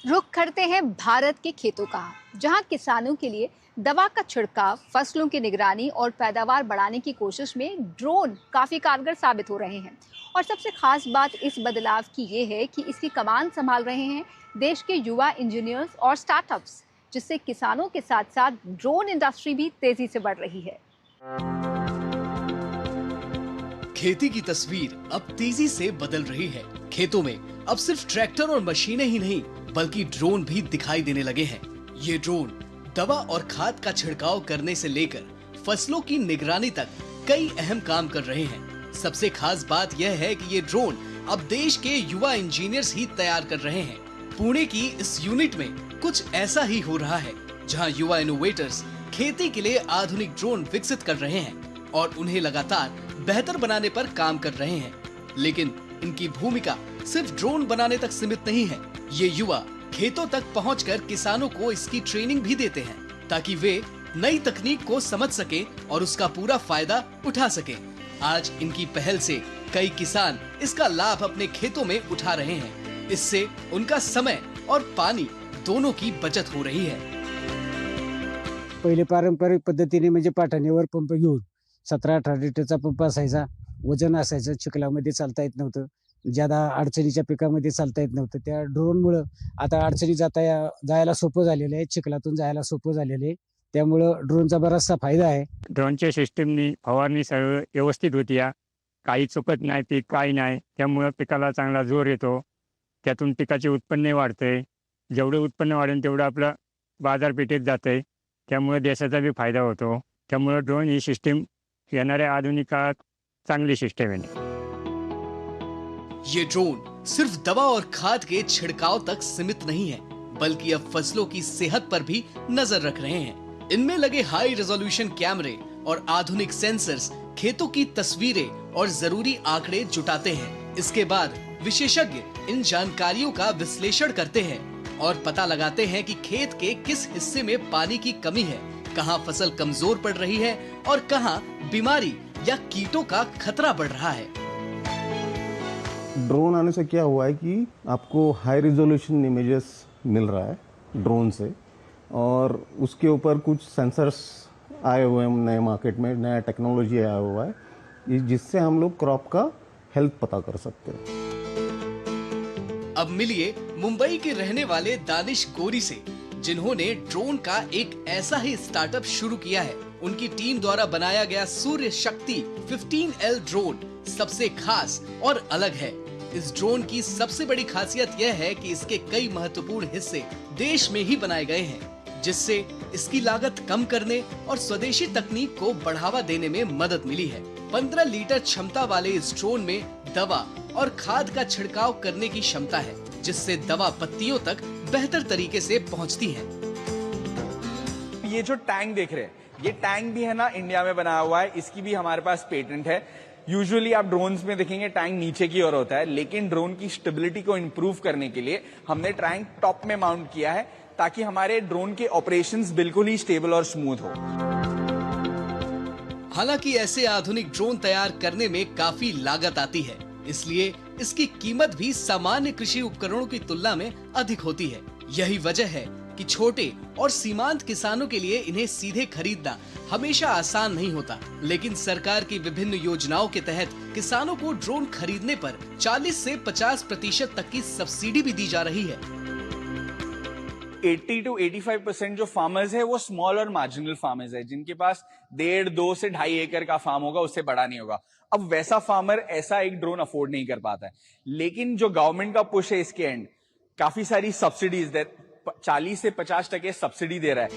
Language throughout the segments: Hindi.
रुख करते हैं भारत के खेतों का, जहां किसानों के लिए दवा का छिड़काव, फसलों की निगरानी और पैदावार बढ़ाने की कोशिश में ड्रोन काफी कारगर साबित हो रहे हैं। और सबसे खास बात इस बदलाव की ये है कि इसकी कमान संभाल रहे हैं देश के युवा इंजीनियर्स और स्टार्टअप्स, जिससे किसानों के साथ साथ ड्रोन इंडस्ट्री भी तेजी से बढ़ रही है। खेती की तस्वीर अब तेजी से बदल रही है। खेतों में अब सिर्फ ट्रैक्टर और मशीनें ही नहीं, बल्कि ड्रोन भी दिखाई देने लगे हैं। ये ड्रोन दवा और खाद का छिड़काव करने से लेकर फसलों की निगरानी तक कई अहम काम कर रहे हैं। सबसे खास बात यह है कि ये ड्रोन अब देश के युवा इंजीनियर्स ही तैयार कर रहे हैं। पुणे की इस यूनिट में कुछ ऐसा ही हो रहा है, जहां युवा इनोवेटर्स खेती के लिए आधुनिक ड्रोन विकसित कर रहे हैं और उन्हें लगातार बेहतर बनाने पर काम कर रहे हैं। लेकिन इनकी भूमिका सिर्फ ड्रोन बनाने तक सीमित नहीं है। ये युवा खेतों तक पहुंचकर किसानों को इसकी ट्रेनिंग भी देते हैं, ताकि वे नई तकनीक को समझ सके और उसका पूरा फायदा उठा सके। आज इनकी पहल से कई किसान इसका लाभ अपने खेतों में उठा रहे हैं। इससे उनका समय और पानी दोनों की बचत हो रही है। पहिले पारंपरिक पद्धतीने म्हणजे पाठाणीवर पंप घेऊन 17-18 लिटरचा पंप असायचा, वजन असायचं, चिखलामध्ये चालता येत नव्हतं, ज्यादा अडचणीच्या पिकामध्ये चालता येत नव्हतं. त्या ड्रोनमुळं आता अडचणी जायला सोपं झालेलं आहे, चिखलातून जायला सोपं झालेलं आहे. त्यामुळं ड्रोनचा बराचसा फायदा आहे. ड्रोनच्या सिस्टीमनी फवारणी सर्व व्यवस्थित होती या. काही चुकत नाही पीक, काही नाही. त्यामुळं पिकाला चांगला जोर येतो. त्यातून पिकाचे उत्पन्न वाढते. जेवढे उत्पन्न वाढेल तेवढं आपलं बाजारपेठेत जाते. त्यामुळे देशाचा भी फायदा होतो. त्यामुळे ड्रोन ही सिस्टीम येणाऱ्या आधुनिक काळात चांगली सिस्टम आहे. ये ड्रोन सिर्फ दवा और खाद के छिड़काव तक सीमित नहीं है, बल्कि अब फसलों की सेहत पर भी नजर रख रहे हैं। इनमें लगे हाई रेजोल्यूशन कैमरे और आधुनिक सेंसर्स खेतों की तस्वीरें और जरूरी आंकड़े जुटाते हैं। इसके बाद विशेषज्ञ इन जानकारियों का विश्लेषण करते हैं और पता लगाते हैं कि खेत के किस हिस्से में पानी की कमी है, कहां फसल कमजोर पड़ रही है और कहां बीमारी या कीटों का खतरा बढ़ रहा है। ड्रोन आने से क्या हुआ है कि आपको हाई रिजोल्यूशन इमेजेस मिल रहा है ड्रोन से, और उसके ऊपर कुछ सेंसर्स आए हुए हैं नए मार्केट में, नया टेक्नोलॉजी आया हुआ है, जिससे हम लोग क्रॉप का हेल्थ पता कर सकते हैं। अब मिलिए मुंबई के रहने वाले दानिश गोरी से, जिन्होंने ड्रोन का एक ऐसा ही स्टार्टअप शुरू किया है। उनकी टीम द्वारा बनाया गया सूर्य शक्ति 15L ड्रोन सबसे खास और अलग है। इस ड्रोन की सबसे बड़ी खासियत यह है कि इसके कई महत्वपूर्ण हिस्से देश में ही बनाए गए हैं, जिससे इसकी लागत कम करने और स्वदेशी तकनीक को बढ़ावा देने में मदद मिली है। 15 लीटर क्षमता वाले इस ड्रोन में दवा और खाद का छिड़काव करने की क्षमता है, जिससे दवा पत्तियों तक बेहतर तरीके से पहुंचती है। ये जो टैंक देख रहे हैं, ये टैंक भी है ना इंडिया में बनाया हुआ है, इसकी भी हमारे पास पेटेंट है। यूजुअली आप ड्रोन्स में देखेंगे टैंक नीचे की ओर होता है, लेकिन ड्रोन की स्टेबिलिटी को इंप्रूव करने के लिए हमने टैंक टॉप में माउंट किया है, ताकि हमारे ड्रोन के ऑपरेशंस बिल्कुल ही स्टेबल और स्मूथ हो। हालांकि ऐसे आधुनिक ड्रोन तैयार करने में काफी लागत आती है, इसलिए इसकी कीमत भी सामान्य कृषि उपकरणों की तुलना में अधिक होती है। यही वजह है कि छोटे और सीमांत किसानों के लिए इन्हें सीधे खरीदना हमेशा आसान नहीं होता। लेकिन सरकार की विभिन्न योजनाओं के तहत किसानों को ड्रोन खरीदने पर 40 से 50% तक की सब्सिडी भी दी जा रही है। 80 to 85% जो फार्मर्स है वो स्मॉल और मार्जिनल फार्मर्स है, जिनके पास 1.5, 2 से 2.5 एकड़ का फार्म होगा, उससे बड़ा नहीं होगा। अब वैसा फार्मर ऐसा एक ड्रोन अफोर्ड नहीं कर पाता है, लेकिन जो गवर्नमेंट का पुश है इसके एंड काफी सारी सब्सिडीज दे, 40 से 50% सब्सिडी दे रहा है।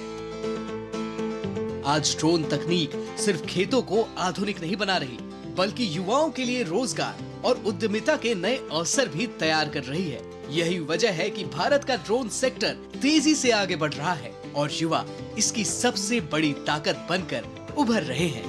आज ड्रोन तकनीक सिर्फ खेतों को आधुनिक नहीं बना रही, बल्कि युवाओं के लिए रोजगार और उद्यमिता के नए अवसर भी तैयार कर रही है। यही वजह है कि भारत का ड्रोन सेक्टर तेजी से आगे बढ़ रहा है और युवा इसकी सबसे बड़ी ताकत बनकर उभर रहे हैं।